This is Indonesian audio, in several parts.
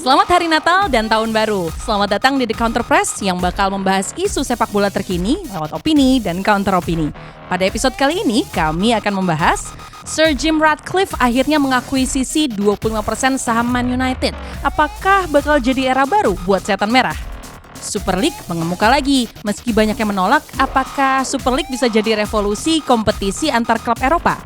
Selamat Hari Natal dan Tahun Baru. Selamat datang di The Counter Press yang bakal membahas isu sepak bola terkini lewat opini dan counter opini. Pada episode kali ini kami akan membahas Sir Jim Ratcliffe akhirnya mengakuisisi 25% saham Man United. Apakah bakal jadi era baru buat setan merah? Super League mengemuka lagi. Meski banyak yang menolak, apakah Super League bisa jadi revolusi kompetisi antar klub Eropa?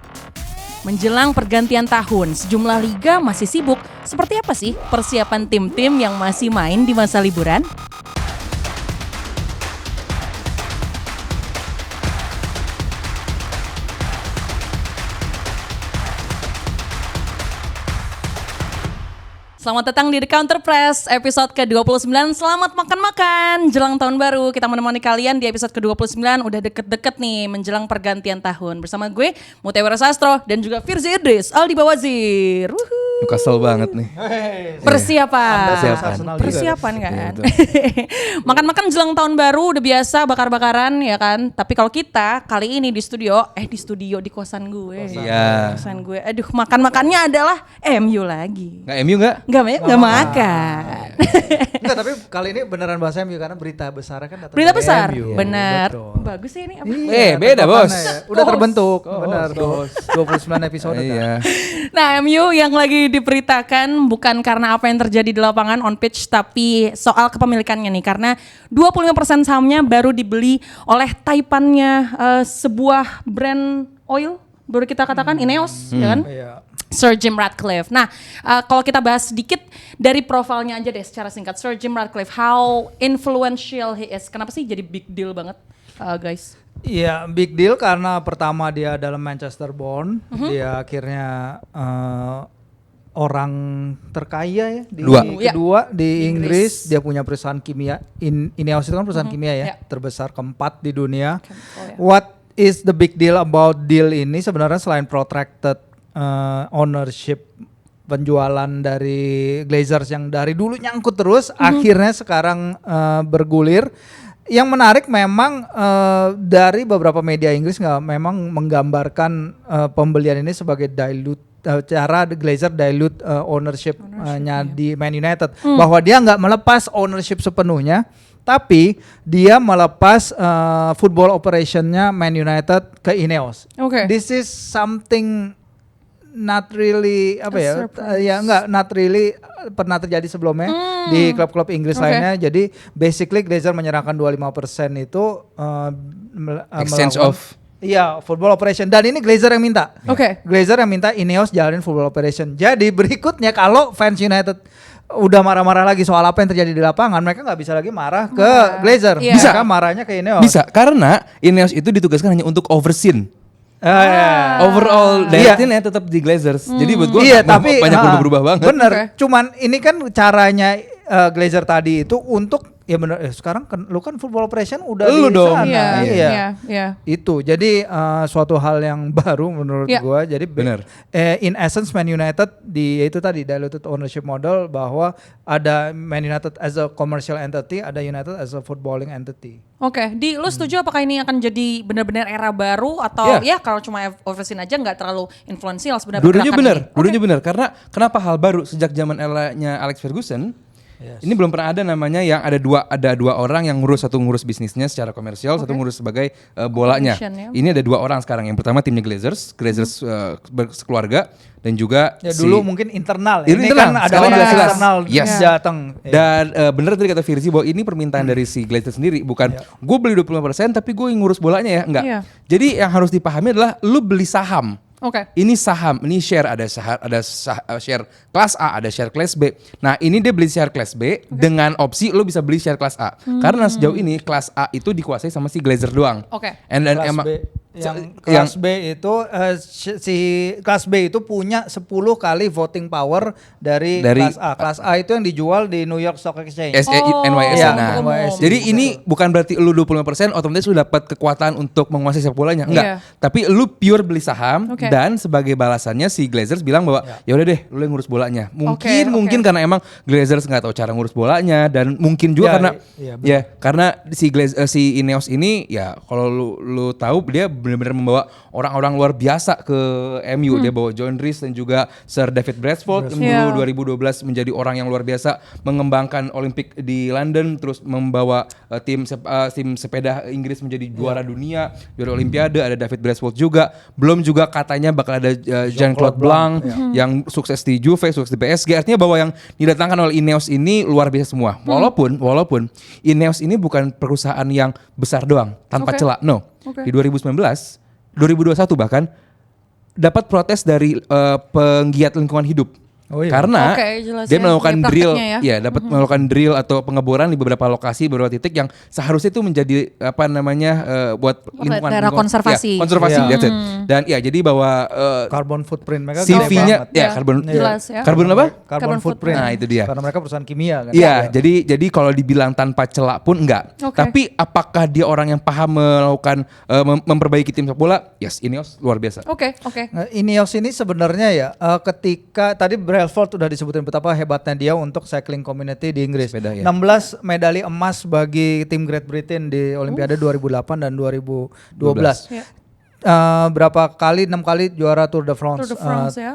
Menjelang pergantian tahun, sejumlah liga masih sibuk. Seperti apa sih persiapan tim-tim yang masih main di masa liburan? Selamat datang di The Counter Press episode ke-29. Selamat makan-makan jelang tahun baru. Kita menemani kalian di episode ke-29. Udah deket-deket nih menjelang pergantian tahun. Bersama gue Mutiara Sastro dan juga Firzi Idris, Aldi Bawazir. Kesel banget nih. Persiapan kan. Makan-makan jelang tahun baru udah biasa bakar-bakaran ya kan. Tapi kalau kita kali ini di studio di kosan gue. Iya. Kosan gue. Aduh, makan-makannya adalah MU lagi. Nggak MU nggak? Nggak makan. Enggak, tapi kali ini beneran bahasa MU karena berita besar kan datang Berita dari besar, MU. benar. Betul. Bagus sih ini apa? Beda bos. Udah terbentuk, benar. 29 episode kan. Iya. Nah, MU yang lagi diberitakan bukan karena apa yang terjadi di lapangan on pitch, tapi soal kepemilikannya nih. Karena 25% sahamnya baru dibeli oleh taipannya sebuah brand oil, baru kita katakan Ineos, ya kan? Iya. Sir Jim Ratcliffe. Nah, kalau kita bahas sedikit dari profilnya aja deh secara singkat. Sir Jim Ratcliffe, how influential he is? Kenapa sih jadi big deal banget, guys? Iya, big deal karena pertama dia dalam Manchester born, dia akhirnya orang terkaya ya di kedua di Inggris. Dia punya perusahaan kimia, Ineos itu kan perusahaan kimia ya, terbesar keempat di dunia. What is the big deal about deal ini sebenarnya selain protracted ownership, penjualan dari Glazers yang dari dulu nyangkut terus, akhirnya sekarang bergulir. Yang menarik memang dari beberapa media Inggris memang menggambarkan pembelian ini sebagai cara Glazer dilute ownership-nya di Man United, bahwa dia nggak melepas ownership sepenuhnya, tapi dia melepas football operationnya Man United ke Ineos. This is something not really not really pernah terjadi sebelumnya di klub-klub Inggris lainnya. Jadi basically Glazer menyerahkan 25% itu Exchange of football operation, dan ini Glazer yang minta. Glazer yang minta Ineos jalanin football operation. Jadi berikutnya kalau fans United udah marah-marah lagi soal apa yang terjadi di lapangan, mereka nggak bisa lagi marah ke Glazer. Bisa, mereka marahnya ke Ineos. Bisa, karena Ineos itu ditugaskan hanya untuk overseen. Overall directnya tetap di Glazers. Jadi buat gue tapi banyak berubah banget. Bener. Cuman ini kan caranya Glazer tadi itu untuk sekarang kan lu kan football operation udah lu di dong. sana. Iya. Itu jadi suatu hal yang baru menurut gua. Jadi bener. In essence Man United itu tadi diluted ownership model, bahwa ada Man United as a commercial entity, ada United as a footballing entity. Lu setuju apakah ini akan jadi benar-benar era baru atau kalau cuma overseen aja nggak terlalu influensial sebenarnya? Dulunya benar. Karena kenapa hal baru sejak zaman eranya Alex Ferguson? Ini belum pernah ada namanya yang ada dua orang yang satu ngurus bisnisnya secara komersial, satu ngurus sebagai bolanya. Ini ada dua orang sekarang. Yang pertama timnya Glazers sekeluarga, dan juga dulu mungkin internal. Ini kan ada orang internal datang. Dan bener tadi kata Firzi bahwa ini permintaan dari si Glazers sendiri, bukan gue beli 25% tapi gue ngurus bolanya ya, enggak. Jadi yang harus dipahami adalah lu beli saham. Ini saham, ini share, ada share kelas A, ada share kelas B. Nah ini dia beli share kelas B dengan opsi lo bisa beli share kelas A. Karena sejauh ini kelas A itu dikuasai sama si Glazer doang. And then kelas B itu si kelas B itu punya 10 kali voting power dari kelas A. Kelas A itu yang dijual di New York Stock Exchange. NYSE. Jadi ini bukan berarti lu 25% otomatis lu dapat kekuatan untuk menguasai sepak bolanya, enggak. Tapi lu pure beli saham. Dan sebagai balasannya si Glazers bilang bahwa ya udah deh lu yang ngurus bolanya. Mungkin karena emang Glazers nggak tahu cara ngurus bolanya, dan mungkin juga karena si Ineos ini ya kalau lu tahu dia benar-benar membawa orang-orang luar biasa ke MU. Dia bawa John Rees dan juga Sir David Bradford yang dulu 2012 menjadi orang yang luar biasa mengembangkan Olimpik di London, terus membawa tim sepeda Inggris menjadi juara dunia, juara Olimpiade. Ada David Bradford juga. Belum juga katanya bakal ada Jean-Claude Blanc yang sukses di Juve, sukses di PSG. Artinya bahwa yang didatangkan oleh Ineos ini luar biasa semua. Walaupun Ineos ini bukan perusahaan yang besar doang tanpa celah. No. Di 2019, 2021 bahkan dapat protes dari penggiat lingkungan hidup. Karena dia melakukan drill, dapat melakukan drill atau pengeboran di beberapa lokasi, beberapa titik yang seharusnya itu menjadi buat lingkungan daerah konservasi. Konservasi, that's it. Dan jadi bahwa carbon footprint mereka CV-nya karbon apa? Carbon footprint. Nah, itu dia. Karena mereka perusahaan kimia kan. Iya, jadi kalau dibilang tanpa celak pun enggak. Tapi apakah dia orang yang paham melakukan memperbaiki tim sepak bola? Yes, Ineos luar biasa. Nah, Ineos ini sebenarnya ya ketika tadi Brailsford udah disebutin betapa hebatnya dia untuk cycling community di Inggris. 16 medali emas bagi tim Great Britain di Olimpiade 2008 dan 2012. Berapa kali? 6 kali juara Tour de France,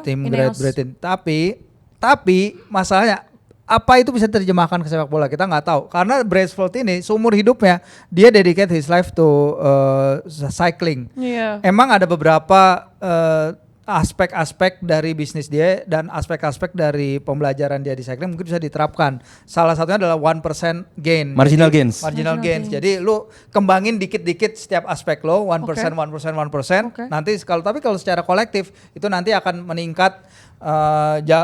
tim Great Britain. Tapi masalahnya apa itu bisa terjemahkan ke sepak bola kita nggak tahu, karena Brailsford ini seumur hidupnya dia dedicate his life to cycling. Emang ada beberapa aspek-aspek dari bisnis dia dan aspek-aspek dari pembelajaran dia di cycling mungkin bisa diterapkan. Salah satunya adalah 1% gain. Marginal gains. Jadi lu kembangin dikit-dikit setiap aspek lo, 1%. Nanti kalau secara kolektif itu nanti akan meningkat,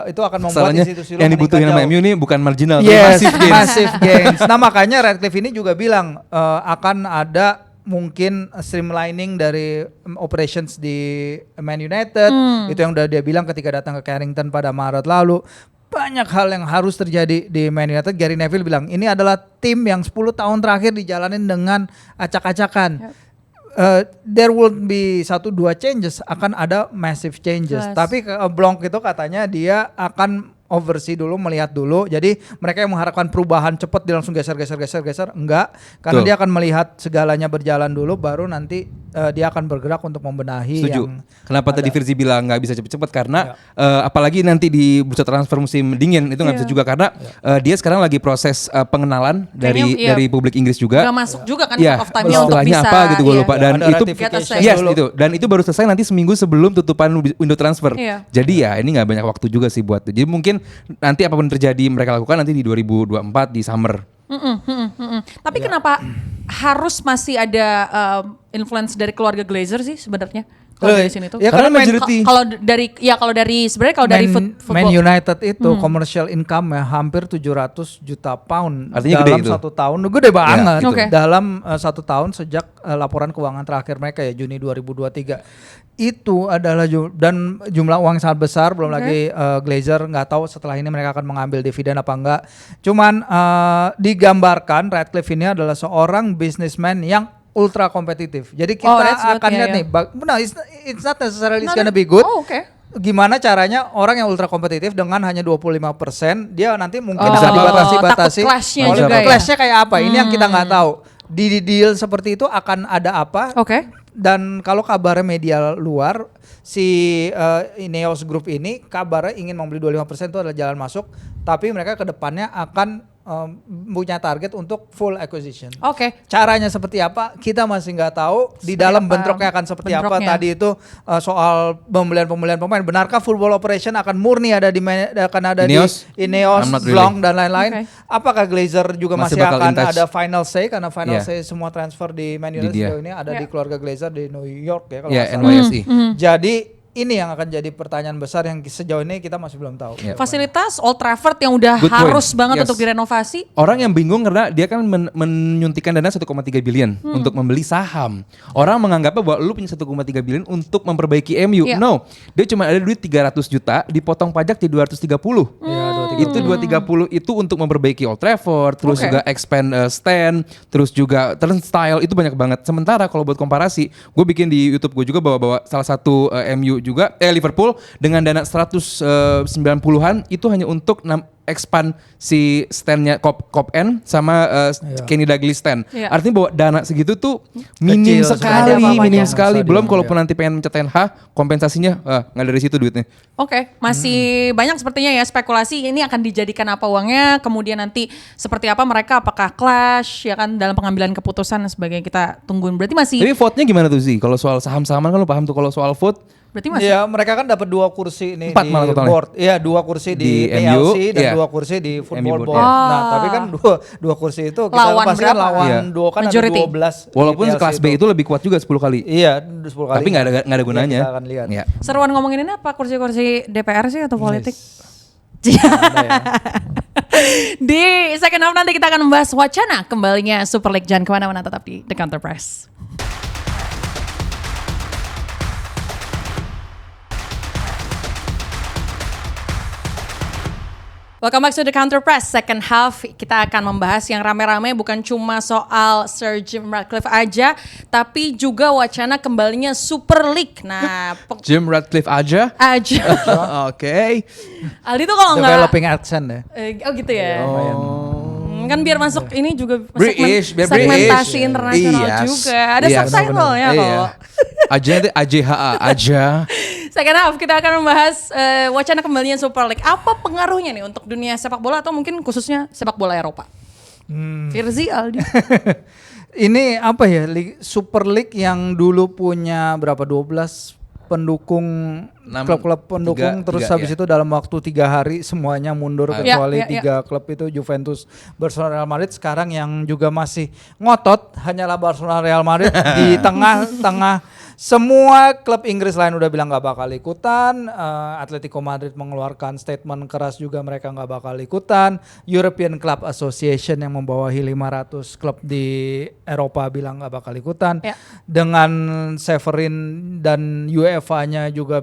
itu akan membuat institusi lo yang dibutuhin sama MU ini bukan marginal, massive gains. Nah, makanya Radcliffe ini juga bilang akan ada mungkin streamlining dari operations di Man United. Itu yang udah dia bilang ketika datang ke Carrington pada Maret lalu. Banyak hal yang harus terjadi di Man United. Gary Neville bilang ini adalah tim yang 10 tahun terakhir dijalanin dengan acak-acakan. There will be 1-2 changes, akan ada massive changes. Tapi Blanc itu katanya dia akan oversee dulu, melihat dulu. Jadi mereka yang mengharapkan perubahan cepat dia langsung geser, enggak. Karena dia akan melihat segalanya berjalan dulu, baru nanti dia akan bergerak untuk membenahi. Setuju. Kenapa tadi Virzi bilang nggak bisa cepet-cepet? Karena apalagi nanti di bursa transfer musim dingin itu nggak bisa juga, karena dia sekarang lagi proses pengenalan dari publik Inggris juga. Gak masuk juga kan cut off time-nya untuk bisa. Apa gitu gue lupa. Dan itu itu. Dan itu baru selesai nanti seminggu sebelum tutupan window transfer. Jadi ya ini nggak banyak waktu juga sih buat. Jadi mungkin nanti apapun terjadi mereka lakukan nanti di 2024 di summer. Tapi kenapa harus masih ada influence dari keluarga Glazer sih sebenarnya? Kalau dari sini tuh. Ya karena majority. Kalau dari sebenarnya kalau dari football. Man United itu commercial income ya hampir 700 juta pound. Artinya dalam gede 1 tahun. Gede banget. Dalam 1 tahun sejak laporan keuangan terakhir mereka ya Juni 2023. Itu adalah jumlah uang yang sangat besar, belum lagi Glazer nggak tahu setelah ini mereka akan mengambil dividen apa enggak. Cuman digambarkan Radcliffe ini adalah seorang businessman yang ultra kompetitif. Jadi kita akan lihat nih, it's not necessarily it's gonna be good. Gimana caranya orang yang ultra kompetitif dengan hanya 25%, dia nanti mungkin akan dibatasi. Clash-nya kayak apa? Ini yang kita nggak tahu. Di deal seperti itu akan ada apa? Dan kalau kabarnya media luar, si Ineos Group ini kabarnya ingin membeli 25% itu adalah jalan masuk, tapi mereka ke depannya akan punya target untuk full acquisition. Caranya seperti apa kita masih nggak tahu. Di dalam bentroknya akan seperti apa. Tadi itu soal pembelian pemain. Benarkah football operation akan murni ada di Ineos, Blanc dan lain-lain? Apakah Glazer juga masih akan ada final say, karena final say semua transfer di Man United sejauh ini ada di keluarga Glazer di New York ya kalau NYSE. Jadi ini yang akan jadi pertanyaan besar yang sejauh ini kita masih belum tahu. Fasilitas Old Trafford yang udah harus banget untuk direnovasi. Orang yang bingung karena dia kan menyuntikkan dana 1,3 billion untuk membeli saham. Orang menganggapnya bahwa lu punya 1,3 billion untuk memperbaiki MU. No, dia cuma ada duit 300 juta dipotong pajak di 230. Itu 230 itu untuk memperbaiki Old Trafford, terus juga expand stand, terus juga turnstile, itu banyak banget. Sementara kalau buat komparasi, gue bikin di YouTube gue juga bahwa salah satu MU juga Liverpool dengan dana 190-an itu hanya untuk expand si stand-nya Cop N sama Kenny Dalglish stand. Artinya bahwa dana segitu tuh minim sekali. Belum kalaupun nanti pengen mencetain kompensasinya nggak dari situ duitnya. Oke, masih banyak sepertinya ya spekulasi ini akan dijadikan apa uangnya, kemudian nanti seperti apa mereka, apakah clash ya kan dalam pengambilan keputusan dan sebagainya, kita tungguin. Berarti masih. Tapi vote-nya gimana tuh sih? Kalau soal saham-sahaman kan lo paham tuh kalau soal vote. Berarti masih. Iya, mereka kan dapat 2 kursi nih 4 di malah totalnya. board. Iya, 2 kursi di MU, ALC dan 2 kursi di football board. Iya. Nah, tapi kan dua kursi itu kita Lawan pasti kan berapa? lawan duo kan Majority. ada 12. Walaupun di kelas ALC B itu lebih kuat juga 10 kali. Iya, 10 kali. Tapi nggak ada gunanya. Iya, kita akan lihat. Iya. Seruan ngomongin ini apa? Kursi-kursi DPR sih atau politik? Di second half nanti kita akan membahas wacana kembalinya Super League. Jangan kemana-mana, tetap di The Counter Press. Welcome back to The Counter Press. Second half kita akan membahas yang rame-rame bukan cuma soal Sir Jim Ratcliffe aja, tapi juga wacana kembalinya Super League. Nah, Jim Ratcliffe aja. Oke. Aldi tuh kalau nggak Developing accent ya. oh gitu ya. Kan biar masuk ini juga British, biar segmentasi British. internasional juga. Ada subtitle-nya kalau. Aja itu AJHA aja. Second half kita akan membahas wacana kembalinya Super League. Apa pengaruhnya nih untuk dunia sepak bola atau mungkin khususnya sepak bola Eropa? Firzi, Aldi. Ini apa ya, Super League yang dulu punya berapa 12 pendukung, klub-klub pendukung, terus habis itu dalam waktu 3 hari semuanya mundur kecuali 3 klub itu, Juventus, Barcelona, Real Madrid. Sekarang yang juga masih ngotot hanyalah Barcelona, Real Madrid. Di tengah-tengah semua klub Inggris lain udah bilang gak bakal ikutan. Atletico Madrid mengeluarkan statement keras juga, mereka gak bakal ikutan. European Club Association yang membawahi 500 klub di Eropa bilang gak bakal ikutan. Dengan Severin dan UEFA-nya juga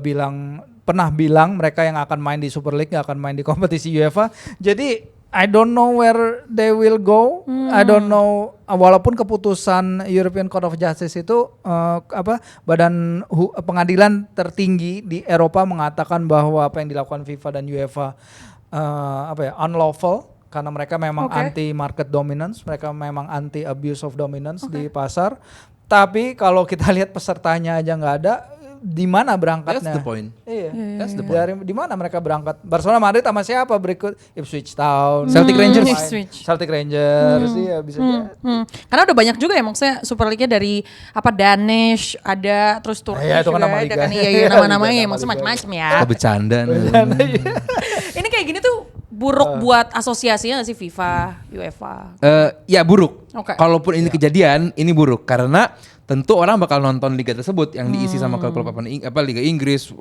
pernah bilang mereka yang akan main di Super League gak akan main di kompetisi UEFA. Jadi I don't know where they will go. I don't know. Walaupun keputusan European Court of Justice itu badan pengadilan tertinggi di Eropa mengatakan bahwa apa yang dilakukan FIFA dan UEFA unlawful, karena mereka memang anti market dominance, mereka memang anti abuse of dominance di pasar. Tapi kalau kita lihat pesertanya aja nggak ada, di mana berangkatnya? That's the point. Iya. That's the point. Dari di mana mereka berangkat? Barcelona, Madrid sama siapa berikut? Ipswich Town, Celtic Rangers. Celtic Rangers, iya bisa jadi. Karena udah banyak juga ya, maksudnya Super League-nya dari Danish, ada terus Turkish itu kan juga, nama ada liga. kan nama-namanya ya, maksudnya macam-macam ya. Bercanda. Ini kayak gini tuh buruk buat asosiasinya nggak sih, FIFA, UEFA? Ya buruk. Kalaupun ini kejadian, ini buruk karena tentu orang bakal nonton liga tersebut yang diisi sama klub-klub Liga Inggris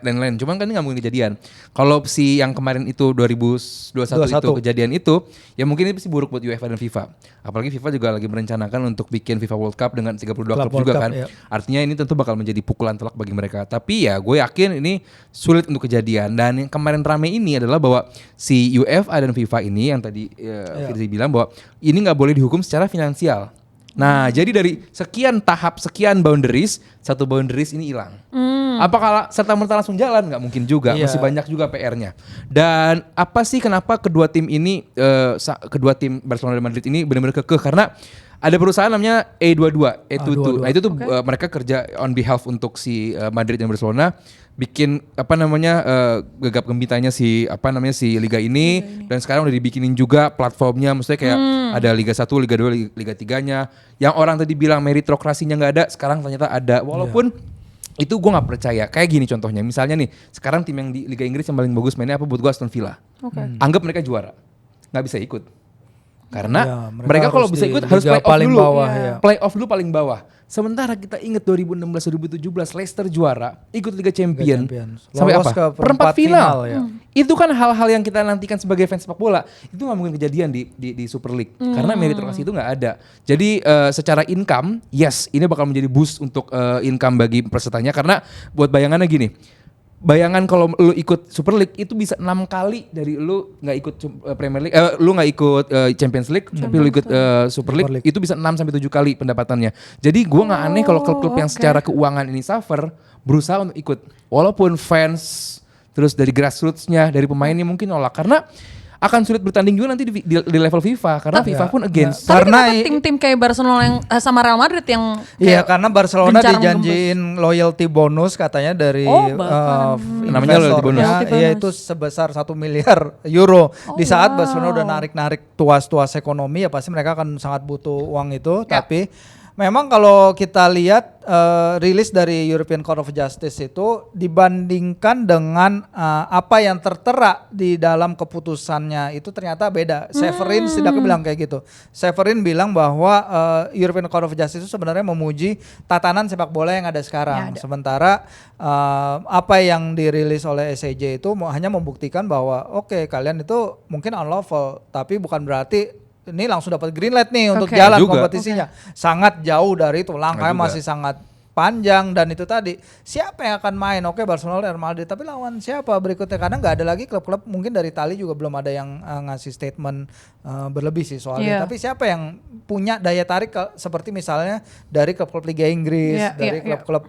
dan lain. Cuman kan ini nggak mungkin kejadian. Kalau si yang kemarin itu 2021 itu kejadian itu, ya mungkin ini pasti buruk buat UEFA dan FIFA. Apalagi FIFA juga lagi merencanakan untuk bikin FIFA World Cup dengan 32 klub juga kan. Iya. Artinya ini tentu bakal menjadi pukulan telak bagi mereka. Tapi ya gue yakin ini sulit untuk kejadian. Dan yang kemarin rame ini adalah bahwa si UEFA dan FIFA ini yang tadi Firzi bilang bahwa ini nggak boleh dihukum secara finansial. Nah, jadi dari sekian tahap, sekian boundaries, satu boundaries ini hilang. Apakah serta-merta langsung jalan? Nggak mungkin juga, masih banyak juga PR-nya. Dan apa sih kenapa kedua tim ini, kedua tim Barcelona dan Madrid ini benar-benar kekeh? Karena ada perusahaan namanya A22. Nah itu tuh mereka kerja on behalf untuk si Madrid dan Barcelona, bikin gegap gempitanya si liga ini. Dan sekarang udah dibikinin juga platformnya, maksudnya kayak ada Liga 1, Liga 2, Liga 3-nya. Yang orang tadi bilang meritokrasinya nggak ada, sekarang ternyata ada. Walaupun itu gue nggak percaya. Kayak gini contohnya, misalnya nih sekarang tim yang di Liga Inggris yang paling bagus mainnya apa buat gue, Aston Villa. Anggap mereka juara, nggak bisa ikut. Karena mereka kalau bisa ikut harus play off dulu. Play off dulu paling bawah. Sementara kita ingat 2016-2017 Leicester juara, ikut Liga Champions. Sampai apa? Perempat final. Itu kan hal-hal yang kita nantikan sebagai fans sepak bola. Itu nggak mungkin kejadian di Super League. Karena meritokrasi itu nggak ada. Jadi secara income, yes, ini bakal menjadi boost untuk income bagi pesertanya. Karena buat bayangannya gini, bayangan kalau lu ikut Super League itu bisa 6 kali dari lu nggak ikut Premier League, lu nggak ikut Champions League, tapi lu ikut Super League, itu bisa 6-7 kali pendapatannya. Jadi gua nggak aneh kalau klub-klub yang secara keuangan ini suffer berusaha untuk ikut, walaupun fans terus dari grassroots-nya, dari pemainnya mungkin nolak. Karena akan sulit bertanding juga nanti di level FIFA karena FIFA pun against. Karena tim-tim kayak Barcelona yang sama Real Madrid yang karena Barcelona dijanjiin loyalty bonus katanya dari namanya loyalty bonus. Yaitu sebesar 1 miliar euro. Di saat Barcelona udah narik-narik tuas ekonomi ya pasti mereka akan sangat butuh uang itu, tapi memang kalau kita lihat rilis dari European Court of Justice itu dibandingkan dengan apa yang tertera di dalam keputusannya itu ternyata beda. Severin setidaknya bilang kayak gitu. Severin bilang bahwa European Court of Justice itu sebenarnya memuji tatanan sepak bola yang ada sekarang. Sementara apa yang dirilis oleh SCJ itu hanya membuktikan bahwa oke, kalian itu mungkin unlawful, tapi bukan berarti ini langsung dapat green light nih untuk jalan kompetisinya. Sangat jauh dari itu, langkahnya masih sangat panjang dan itu tadi siapa yang akan main? Oke, Barcelona, Real Madrid, tapi lawan siapa berikutnya? Karena nggak ada lagi klub-klub, mungkin dari Itali juga belum ada yang ngasih statement berlebih sih soalnya. Tapi siapa yang punya daya tarik seperti misalnya dari klub-klub Liga Inggris, dari klub-klub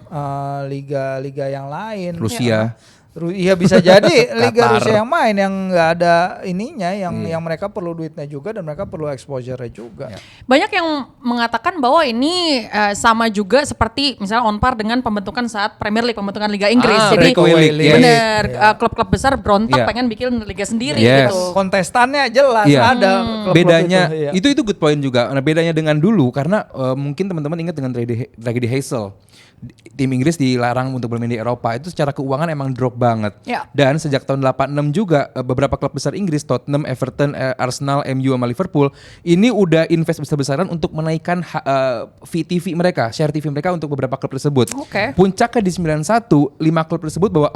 liga-liga yang lain. Rusia. Iya bisa jadi Liga Rusia yang main yang nggak ada ininya, yang mereka perlu duitnya juga dan mereka perlu exposure-nya juga. Banyak yang mengatakan bahwa ini sama juga seperti misalnya on par dengan pembentukan saat Premier League, pembentukan Liga Inggris. Jadi benar klub-klub besar berontak pengen bikin liga sendiri gitu. Kontestannya jelas ada. Bedanya itu good point juga. Nah, bedanya dengan dulu karena mungkin teman-teman ingat dengan tragedi Heysel. Tim Inggris dilarang untuk bermain di Eropa, itu secara keuangan emang drop banget. Dan sejak tahun 86 juga beberapa klub besar Inggris, Tottenham, Everton, Arsenal, MU sama Liverpool ini udah invest besar-besaran untuk menaikkan fee TV mereka, share TV mereka untuk beberapa klub tersebut. Puncaknya di 91, 5 klub tersebut bahwa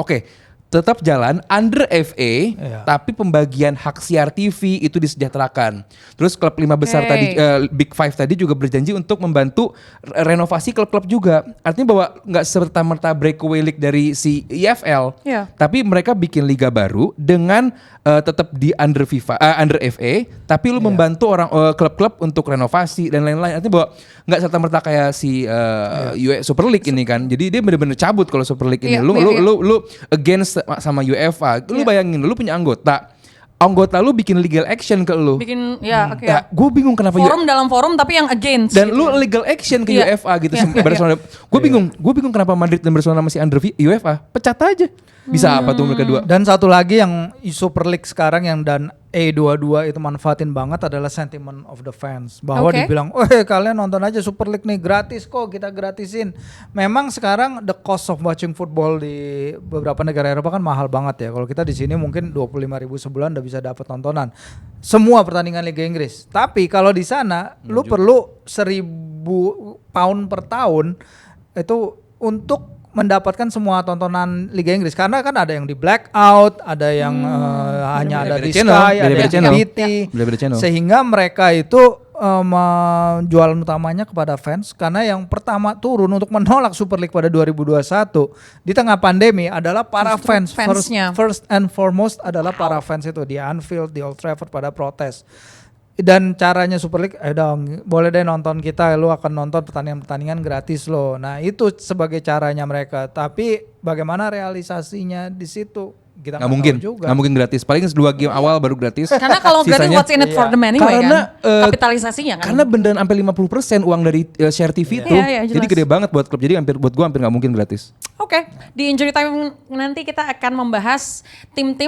tetap jalan under FA, tapi pembagian hak siar TV itu disejahterakan. Terus klub 5 besar tadi, Big Five tadi juga berjanji untuk membantu renovasi klub-klub juga. Artinya bahwa nggak serta-merta breakaway league dari si EFL, tapi mereka bikin liga baru dengan tetap di under FA, tapi lu membantu klub-klub untuk renovasi dan lain-lain. Artinya bahwa nggak serta-merta kayak si Super League ini kan. Jadi dia benar-benar cabut kalau Super League ini. Lu against sama UEFA, lu bayangin lu punya anggota lu bikin legal action ke lu. Gue bingung kenapa dalam forum tapi yang against. Dan lu legal action ke UEFA gitu. Barcelona. Gue bingung kenapa Madrid dan Barcelona masih under UEFA. Pecat aja. Bisa apa tuh mereka dua? Dan satu lagi yang Super League sekarang yang dan E22 itu manfaatin banget adalah sentiment of the fans. Bahwa dibilang, kalian nonton aja Super League nih gratis kok, kita gratisin. Memang sekarang the cost of watching football di beberapa negara Eropa kan mahal banget ya. Kalau kita di sini mungkin 25.000 sebulan udah bisa dapat tontonan. Semua pertandingan Liga Inggris. Tapi kalau di sana lu perlu 1.000 pound per tahun itu untuk mendapatkan semua tontonan Liga Inggris karena kan ada yang di blackout, ada yang hanya ada di Sky, ada yang di BT, sehingga mereka itu jualan utamanya kepada fans karena yang pertama turun untuk menolak Super League pada 2021 di tengah pandemi adalah para fans. First and foremost adalah para fans itu di Anfield, di Old Trafford pada protes. Dan caranya Super League, dong boleh deh nonton kita, lu akan nonton pertandingan-pertandingan gratis lo. Nah itu sebagai caranya mereka. Tapi bagaimana realisasinya di situ? Kita nggak mungkin gratis. Paling 2 game awal baru gratis. Karena kalau gratis what's in it for the money kan? Kapitalisasinya kan? Karena beneran sampai 50% uang dari share TV itu. Jadi gede banget buat klub. Jadi buat gue hampir nggak mungkin gratis. Oke, di Injury Time nanti kita akan membahas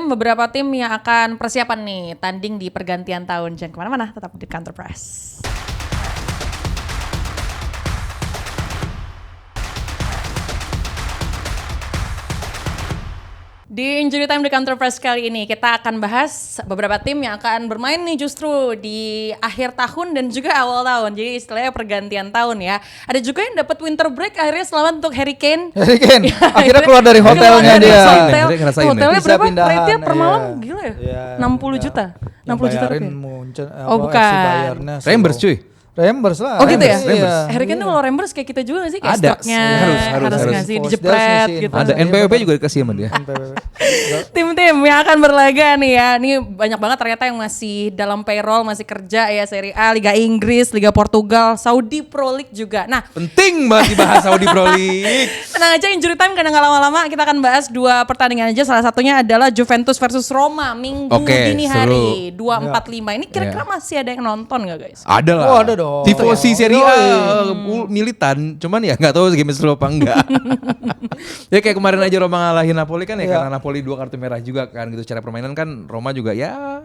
beberapa tim yang akan persiapan nih tanding di pergantian tahun. Jangan kemana-mana, tetap di Counter Press. Di Injury Time di Counter Press kali ini kita akan bahas beberapa tim yang akan bermain nih justru di akhir tahun dan juga awal tahun. Jadi istilahnya pergantian tahun ya. Ada juga yang dapat winter break, akhirnya selamat untuk Harry Kane. Akhirnya keluar dari hotelnya dia. Hotelnya berapa? Rate-nya per malam gila ya? 60 juta. 60 juta rupiah. bukan. Reimburse cuy. Rembers lah. Oh gitu ya? Rembers. Harry Kane tuh kalau Rembers kayak kita juga gak sih? Kayak Ada. stoknya Harus. ngasih dijepret gitu. Ada NPWP juga dikasih sama dia. Tim-tim yang akan berlaga nih ya. Ini banyak banget ternyata yang masih dalam payroll, masih kerja ya. Serie A, Liga Inggris, Liga Portugal, Saudi Pro League juga. Nah, Penting banget dibahas Saudi Pro League. tenang aja, injury time kadang gak lama-lama. Kita akan bahas 2 pertandingan aja. Salah satunya adalah Juventus versus Roma minggu dini hari 2:45. Ini kira-kira masih ada yang nonton gak guys? Ada lah. Oh, ada dong. Tifosi Serie A militan, cuman ya nggak tahu game seru apa enggak. Ya kayak kemarin aja Roma ngalahin Napoli kan ya karena Napoli 2 kartu merah juga kan gitu. Secara permainan kan Roma juga ya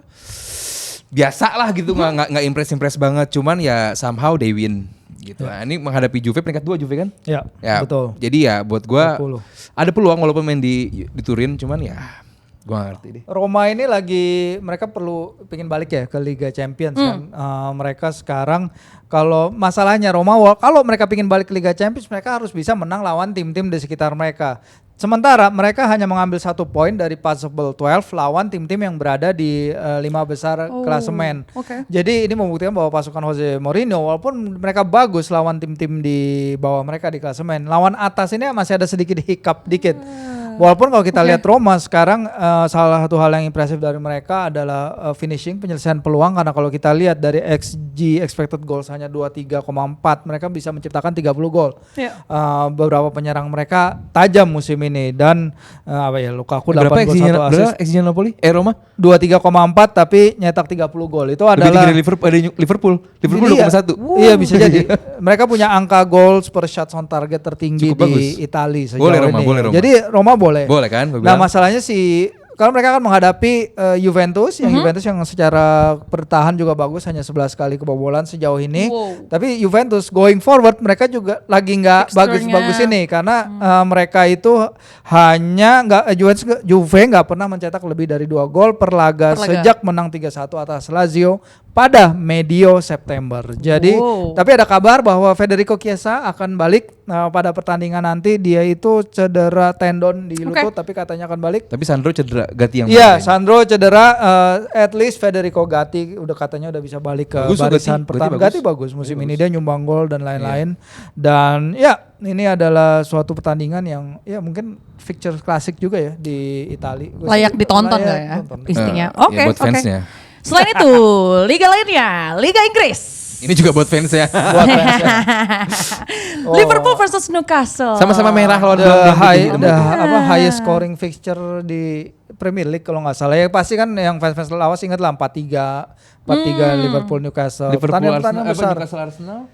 biasa lah gitu, nggak impress banget. Cuman ya somehow they win gitu. Nah, ini menghadapi Juve peringkat 2 Juve kan? Ya, betul. Jadi ya buat gua ada peluang walaupun main di Turin, cuman ya gua gak ngerti deh. Roma ini mereka perlu pengen balik ya ke Liga Champions kan. Mereka sekarang kalau masalahnya Roma kalau mereka pengen balik ke Liga Champions mereka harus bisa menang lawan tim-tim di sekitar mereka. Sementara mereka hanya mengambil 1 poin dari possible 12 lawan tim-tim yang berada di 5 besar klasemen. Jadi ini membuktikan bahwa pasukan Jose Mourinho walaupun mereka bagus lawan tim-tim di bawah mereka di klasemen, lawan atas ini masih ada sedikit hiccup dikit. Walaupun kalau kita lihat Roma sekarang salah satu hal yang impresif dari mereka adalah finishing, penyelesaian peluang, karena kalau kita lihat dari XG expected goals hanya 23,4, mereka bisa menciptakan 30 gol. Beberapa penyerang mereka tajam musim ini dan Lukaku 8 gol 1 assist. XG Napoli? Roma 23,4 tapi nyetak 30 gol. Itu adalah lebih tinggi dari Liverpool 2,1. Iya bisa jadi. Mereka punya angka goals per shots on target tertinggi di Italia sejauh ini. Boleh Roma. Jadi Roma boleh kan? Nah masalahnya kalau mereka akan menghadapi Juventus yang secara bertahan juga bagus, hanya 11 kali kebobolan sejauh ini. Tapi Juventus going forward mereka juga lagi nggak bagus-bagus ini karena mereka itu Juve nggak pernah mencetak lebih dari 2 gol per laga sejak menang 3-1 atas Lazio pada medio September. Jadi tapi ada kabar bahwa Federico Chiesa akan balik pada pertandingan nanti. Dia itu cedera tendon di lutut tapi katanya akan balik. Tapi Sandro cedera, Gatti yang iya, Sandro cedera, at least Federico Gatti katanya udah bisa balik ke barisan pertama. Gatti bagus musim ini, dia nyumbang gol dan lain-lain. Dan ya ini adalah suatu pertandingan yang ya mungkin fixture klasik juga ya di Italia. Layak ditonton gak ya istinya? Oke. Buat fansnya. Selain itu, liga lainnya, Liga Inggris. Ini juga buat fansnya. Liverpool versus Newcastle. Sama-sama merah lawan highest scoring fixture di Premier League kalau nggak salah. Ya pasti kan yang fans lawas ingat lah 4-3 Liverpool Newcastle. Pertandingan besar. Newcastle Arsenal.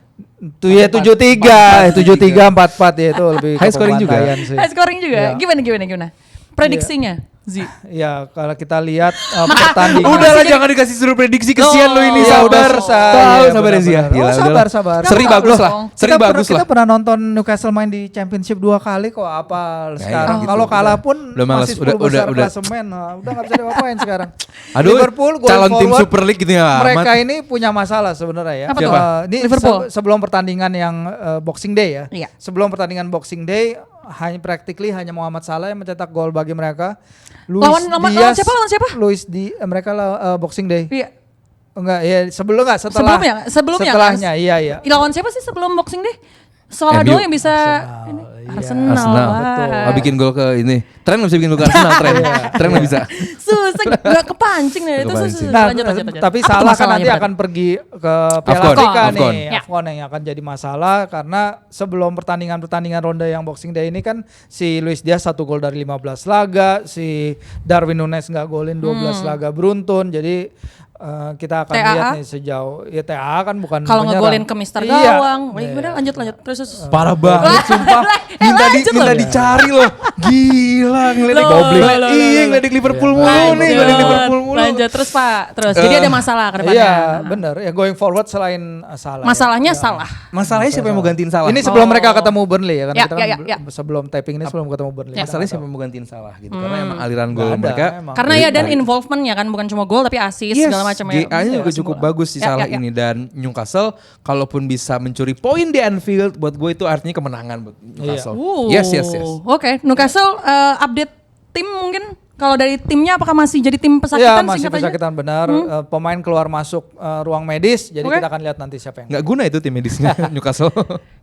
Tuh ya 7-3, 4-4 ya itu lebih high scoring juga. High scoring juga. Gimana? Prediksinya? Ya kalau kita lihat pertandingan. Udahlah jangan dikasih suruh prediksi, kesian lo ini, sabar. Sabar Zia. Sabar. Seri bagus lah. Kita pernah nonton Newcastle main di Championship 2 kali kok, apa sekarang. Kalau kalah pun masih 10 besar klasemen. Udah enggak bisa diapain sekarang. Liverpool calon tim Super League gitu ya. Mereka ini punya masalah sebenarnya ya. Ini Liverpool sebelum pertandingan yang Boxing Day ya. Sebelum pertandingan Boxing Day hanya Muhammad Salah yang mencetak gol bagi mereka. Lawan siapa? Mereka Boxing Day. Iya. Setelahnya. Iya. Lawan siapa sih sebelum Boxing Day? Salah doang yang bisa Arsenal. Betul. Bikin gol ke ini. Tren nggak bisa bikin gol ke Arsenal, Tren nggak bisa. Susah, gak kepancing deh itu susah. Lanjut. Tapi Salah kan nanti akan pergi ke Piala Afrika nih. AFCON yang akan jadi masalah karena sebelum pertandingan ronde yang Boxing Day ini kan si Luis Diaz 1 gol dari 15 laga, si Darwin Núñez nggak golin 12 laga beruntun. Jadi kita akan lihat nih sejauh ya TA kan bukan kalau ngegolin ke Mister Gawang. Udah lanjut terus. Parah banget sumpah. Minta dicari loh. Gila ngelidik ngelidik Liverpool mulu. Lanjut terus Pak. Jadi ada masalah ke depannya. Iya, benar. Ya going forward selain Salah. Masalahnya Salah. Masalahnya siapa yang mau gantiin Salah? Ini sebelum mereka ketemu Burnley ya kan kita kan sebelum taping ini sebelum ketemu Burnley. Masalahnya siapa yang mau gantiin Salah gitu. Karena emang aliran gol mereka. Karena ya dan involvementnya kan bukan cuma gol tapi assist segala macam ya. GA-nya juga cukup bagus sih Salah ini, dan Newcastle kalaupun bisa mencuri poin di Anfield buat gue itu artinya kemenangan buat Newcastle. Yes. Oke, Newcastle update tim mungkin Kalau dari timnya apakah masih jadi tim Iya, pesakitan? masih pesakitan benar. Pemain keluar masuk ruang medis, jadi kita akan lihat nanti siapa yang. Nggak guna itu tim medisnya Newcastle.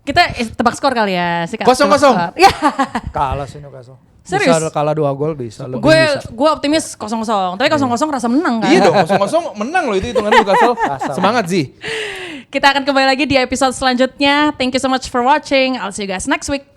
Kita tebak skor kali ya. 0-0. Ya. Kalah sih Newcastle. Serius? Bisa kalah 2 gol bisa. Gue optimis 0-0. Tapi 0-0 rasa menang kan? Iya dong, 0-0 menang loh itu hitungan Newcastle. Semangat sih. Kita akan kembali lagi di episode selanjutnya. Thank you so much for watching. I'll see you guys next week.